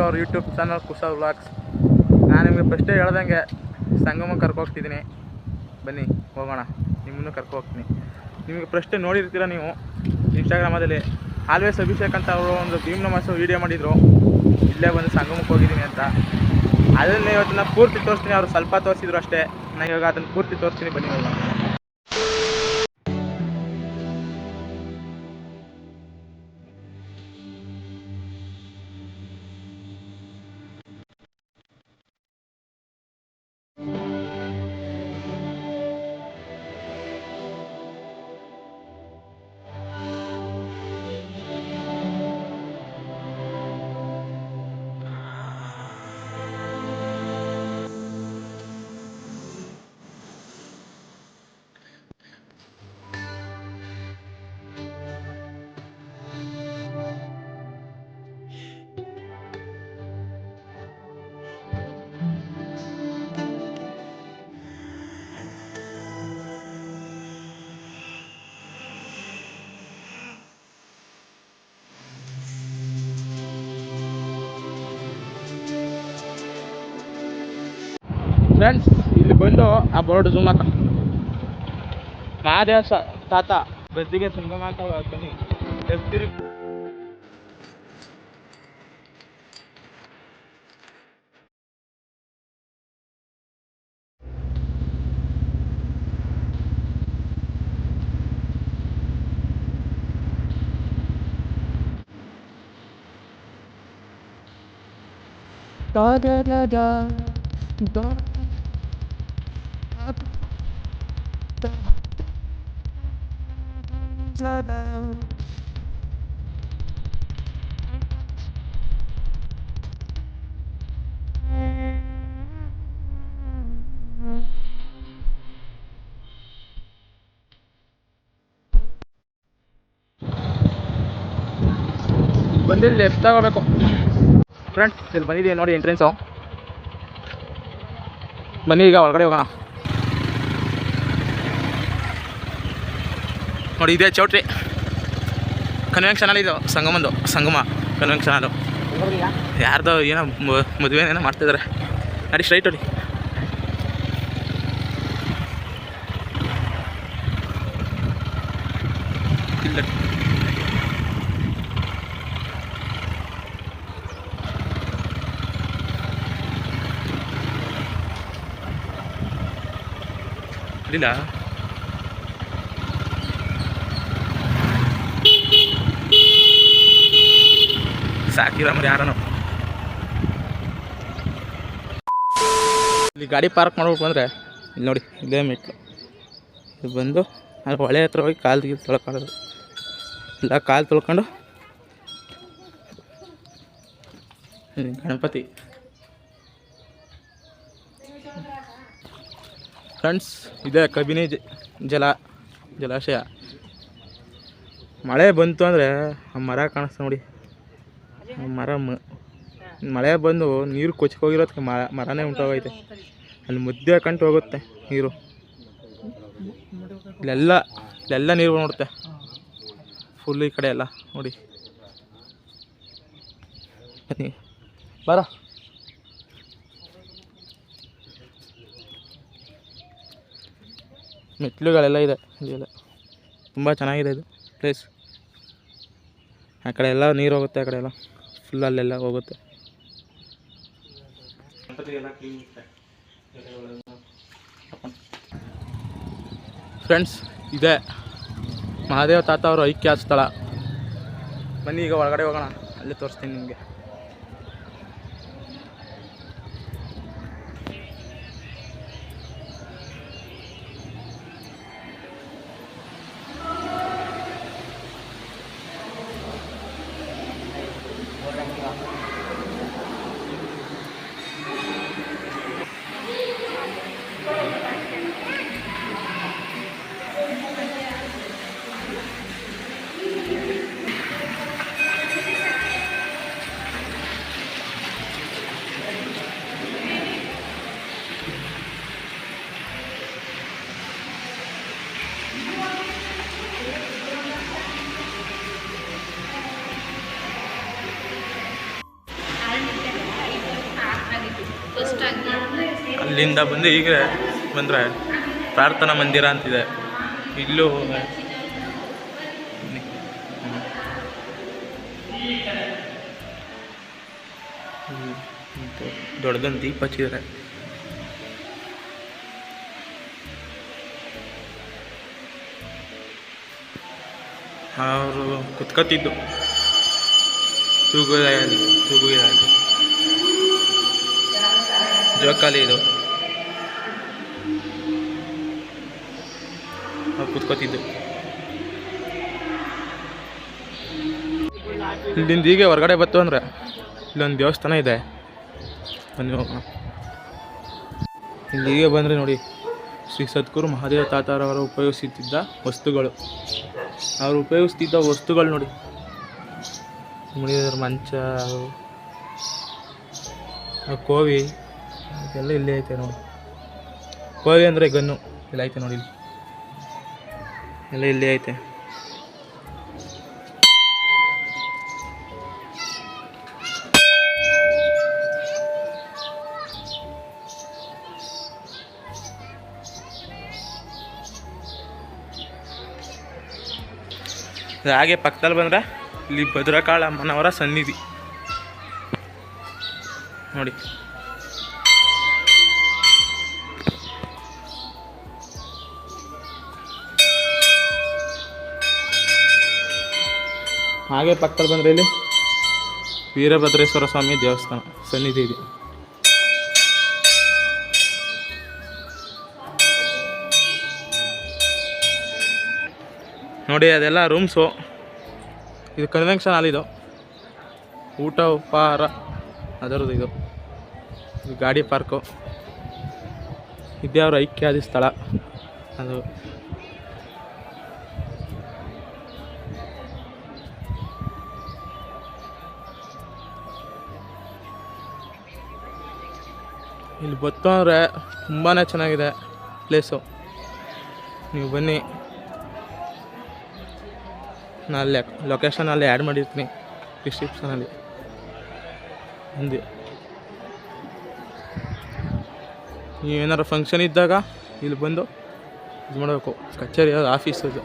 ಅವ್ರ YouTube channel Kusha vlogs. ನಾನು ನಿಮಗೆ ಫಸ್ಟೇ ಹೇಳ್ದಂಗೆ ಸಂಗಮ ಕರ್ಕೋಗ್ತಿದ್ದೀನಿ, ಬನ್ನಿ ಹೋಗೋಣ, ನಿಮ್ಮನ್ನು ಕರ್ಕೋಗ್ತೀನಿ. ನಿಮಗೆ ಫಸ್ಟೇ ನೋಡಿರ್ತೀರ ನೀವು ಇನ್ಸ್ಟಾಗ್ರಾಮಲ್ಲಿ ಆಲ್ವೇಸ್ ಅಭಿಷೇಕ್ ಅಂತ ಅವರು ಒಂದು ಭೀಮ್ನ ಮಾಸ ವೀಡಿಯೋ ಮಾಡಿದರು, ಇಲ್ಲೇ ಬಂದು ಸಂಗಮಕ್ಕೆ ಹೋಗಿದ್ದೀನಿ ಅಂತ. ಅದನ್ನು ಇವತ್ತು ನಾನು ಪೂರ್ತಿ ತೋರಿಸ್ತೀನಿ. ಅವರು ಸ್ವಲ್ಪ ತೋರಿಸಿದ್ರು ಅಷ್ಟೇ, ನಾನು ಇವಾಗ ಅದನ್ನು ಪೂರ್ತಿ ತೋರಿಸ್ತೀನಿ, ಬನ್ನಿ ಹೋಗೋಣ. ಫ್ರೆಂಡ್ಸ್, ಇಲ್ಲಿ ಬಂದು ಆ ಬೋರ್ಡ್ ಜೂಮ್ ಹಾಕ, ಮಹಾದೇವ ತಾತ ಬಸ್ಸಿಗೆ ಸಂಗಮ ಅಂತ ಬನ್ನಿ ಎಸ್ತಿರಿ. ಬಂದಿಲ್ಲಿ ಲೆಫ್ಟ್ ತಗೋಬೇಕು. ಫ್ರೆಂಡ್ಸ್, ಇಲ್ಲಿ ಬಂದಿದ್ದೀವಿ ನೋಡಿ ಎಂಟ್ರೆನ್ಸು. ಬನ್ನಿ ಈಗ ಒಳಗಡೆ ಹೋಗೋಣ. ನೋಡಿ, ಇದೇ ಚೌಟ್ರಿ ಕನ್ವೆನ್ಷನಲ್, ಇದು ಸಂಗಮ ಕನ್ವೆನ್ಷನಲು. ಯಾರ್ದೋ ಏನೋ ಮದುವೆ ಏನೋ ಮಾಡ್ತಿದ್ದಾರೆ. ನಡಿ ಸ್ಟ್ರೈಟ್ ನೋಡಿ. ಇಲ್ಲ ಇಲ್ಲ ಸಾಕಿರ ಮರಿ ಯಾರನು. ಇಲ್ಲಿ ಗಾಡಿ ಪಾರ್ಕ್ ಮಾಡ್ಬಿಟ್ಟು ಬಂದರೆ ಇಲ್ಲಿ ನೋಡಿ, ಇದೇ ಮೆಟ್ಲು. ಇದು ಬಂದು ಅಲ್ಲಿ ಹೊಳೆ ಹತ್ರ ಹೋಗಿ ಕಾಲು ತೊಳ್ಕೊಳ್ಳೋದು. ಇಲ್ಲ ಕಾಲು ತೊಳ್ಕೊಂಡು ಗಣಪತಿ. ಫ್ರೆಂಡ್ಸ್, ಇದೇ ಕಬಿನಿ ಜಲಾಶಯ. ಮಳೆ ಬಂತು ಅಂದರೆ ಆ ಮರ ಕಾಣಿಸ್ತಾ ನೋಡಿ, ಆ ಮರ ಮಳೆ ಬಂದು ನೀರು ಕೊಚ್ಕೋಗಿರೋದಕ್ಕೆ ಮರನೇ ಉಂಟೋಗೈತೆ. ಅಲ್ಲಿ ಮುದ್ದೆ ಕಂಡು ಹೋಗುತ್ತೆ ನೀರು. ಇಲ್ಲೆಲ್ಲ ನೀರು ನೋಡುತ್ತೆ ಫುಲ್. ಈ ಕಡೆ ಎಲ್ಲ ನೋಡಿ, ಬನ್ನಿ ಬರ. ಮೆಟ್ಲುಗಳೆಲ್ಲ ಇದೆ ಇಲ್ಲೆಲ್ಲ, ತುಂಬ ಚೆನ್ನಾಗಿದೆ ಇದು ಪ್ಲೇಸ್. ಆ ಕಡೆ ಎಲ್ಲ ನೀರು ಹೋಗುತ್ತೆ, ಆ ಕಡೆ ಎಲ್ಲ ಫುಲ್ ಅಲ್ಲೆಲ್ಲ ಹೋಗುತ್ತೆ. ಫ್ರೆಂಡ್ಸ್, ಇದೆ ಮಹಾದೇವ ತಾತ ಅವರು ಐಕ್ಯ ಸ್ಥಳ. ಬನ್ನಿ ಈಗ ಒಳಗಡೆ ಹೋಗೋಣ, ಅಲ್ಲೇ ತೋರಿಸ್ತೀನಿ ನಿಮಗೆ. ಅಲ್ಲಿಂದ ಬಂದು ಈಗ ಬಂದರೆ ಪ್ರಾರ್ಥನಾ ಮಂದಿರ ಅಂತಿದೆ. ಇಲ್ಲೂ ದೊಡ್ಡದೊಂದು ದೀಪ ಹಚ್ಚಿದ್ದಾರೆ. ಅವರು ಕುತ್ಕೊತಿದ್ದು ತೂಗುದಲ್ಲಿ ಜೋಕಾಲಿ ಇದು. ಅವ್ರು ಕುತ್ಕೋತಿದ್ದು. ಇಲ್ಲಿಂದ ಹೀಗೆ ಹೊರಗಡೆ ಬತ್ತು ಅಂದರೆ ಇಲ್ಲೊಂದು ದೇವಸ್ಥಾನ ಇದೆ, ಬನ್ನಿ ಹೋಗೋಣ. ಇಲ್ಲಿ ಹೀಗೆ ಬಂದರೆ ನೋಡಿ, ಶ್ರೀ ಸದ್ಗುರು ಮಹಾದೇವ ತಾತಾರವರು ಉಪಯೋಗಿಸುತ್ತಿದ್ದ ವಸ್ತುಗಳು, ಅವರು ಉಪಯೋಗಿಸ್ತಿದ್ದ ವಸ್ತುಗಳು ನೋಡಿ. ಮುಡಿಯೋದ್ರ ಮಂಚ, ಕೋವಿ ಎಲ್ಲ ಇಲ್ಲೇ ಐತೆ ನೋಡಿ. ಕೋವಿ ಅಂದರೆ ಗನ್ನು ಇಲ್ಲ ಐತೆ ನೋಡಿ, ಎಲ್ಲ ಇಲ್ಲೇ ಐತೆ. ಹಾಗೆ ಪಕ್ಕದಲ್ಲಿ ಬಂದರೆ ಇಲ್ಲಿ ಭದ್ರಕಾಳ ಅಮ್ಮನವರ ಸನ್ನಿಧಿ ನೋಡಿ. ಹಾಗೆ ಪಕ್ಕದಲ್ಲಿ ಬಂದರೆ ಇಲ್ಲಿ ವೀರಭದ್ರೇಶ್ವರ ಸ್ವಾಮಿ ದೇವಸ್ಥಾನ ಸನ್ನಿಧಿ ಇದೆ. ನೋಡಿ, ಅದೆಲ್ಲ ರೂಮ್ಸು. ಇದು ಕನ್ವೆನ್ಷನ್ ಹಾಲ್, ಇದು ಊಟ ಉಪಹಾರ ಅದರದ್ದು. ಇದು ಗಾಡಿ ಪಾರ್ಕು. ಇದೇ ಅವ್ರ ಐಕ್ಯಾದಿ ಸ್ಥಳ. ಅದು ಇಲ್ಲಿ ಬತ್ತು ಅಂದರೆ ತುಂಬಾ ಚೆನ್ನಾಗಿದೆ ಪ್ಲೇಸು. ನೀವು ಬನ್ನಿ, ನಾನು ಅಲ್ಲೇ ಲೊಕೇಶನಲ್ಲಿ ಆ್ಯಡ್ ಮಾಡಿರ್ತೀನಿ ಡಿಸ್ಕ್ರಿಪ್ಷನಲ್ಲಿ. ಅಂದು ನೀವೇನಾರು ಫಂಕ್ಷನ್ ಇದ್ದಾಗ ಇಲ್ಲಿ ಬಂದು ಇದು ಮಾಡಬೇಕು. ಕಚೇರಿ ಆಫೀಸ್ ಇದು.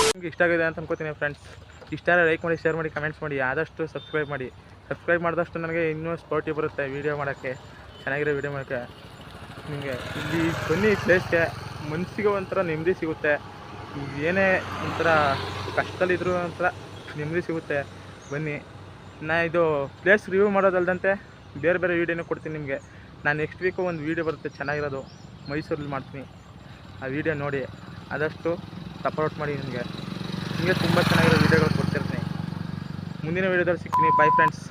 ನಿಮ್ಗೆ ಇಷ್ಟ ಆಗಿದೆ ಅಂತ ಅನ್ಕೋತೀನಿ ಫ್ರೆಂಡ್ಸ್. ಇಷ್ಟ ಲೈಕ್ ಮಾಡಿ, ಶೇರ್ ಮಾಡಿ, ಕಮೆಂಟ್ಸ್ ಮಾಡಿ, ಆದಷ್ಟು ಸಬ್ಸ್ಕ್ರೈಬ್ ಮಾಡಿ. ಸಬ್ಸ್ಕ್ರೈಬ್ ಮಾಡಿದಷ್ಟು ನನಗೆ ಇನ್ನೂ ಸ್ಪೋರ್ಟಿವ್ ಬರುತ್ತೆ ವೀಡಿಯೋ ಮಾಡೋಕ್ಕೆ, ಚೆನ್ನಾಗಿರೋ ವೀಡಿಯೋ ಮಾಡೋಕ್ಕೆ. ನಿಮಗೆ ಇಲ್ಲಿ ಬನ್ನಿ, ಪ್ಲೇಸ್ಗೆ ಮನಸ್ಸಿಗೆ ಒಂಥರ ನೆಮ್ಮದಿ ಸಿಗುತ್ತೆ. ಏನೇ ಒಂಥರ ಕಷ್ಟದಲ್ಲಿದ್ದರೂ ಒಂಥರ ನೆಮ್ಮದಿ ಸಿಗುತ್ತೆ. ಬನ್ನಿ. ಇದು ಪ್ಲೇಸ್ ರಿವ್ಯೂ ಮಾಡೋದಲ್ದಂತೆ ಬೇರೆ ಬೇರೆ ವೀಡಿಯೋನೂ ಕೊಡ್ತೀನಿ ನಿಮಗೆ. ನಾನು ನೆಕ್ಸ್ಟ್ ವೀಕು ಒಂದು ವೀಡಿಯೋ ಬರುತ್ತೆ ಚೆನ್ನಾಗಿರೋದು, ಮೈಸೂರಲ್ಲಿ ಮಾಡ್ತೀನಿ. ಆ ವೀಡಿಯೋ ನೋಡಿ, ಆದಷ್ಟು ಸಪೋರ್ಟ್ ಮಾಡಿ. ನಿಮಗೆ ತುಂಬ ಚೆನ್ನಾಗಿರೋ ವೀಡಿಯೋಗಳು ಕೊಡ್ತಿರ್ತೀನಿ. ಮುಂದಿನ ವೀಡಿಯೋದಲ್ಲಿ ಸಿಗ್ತೀನಿ. By friends.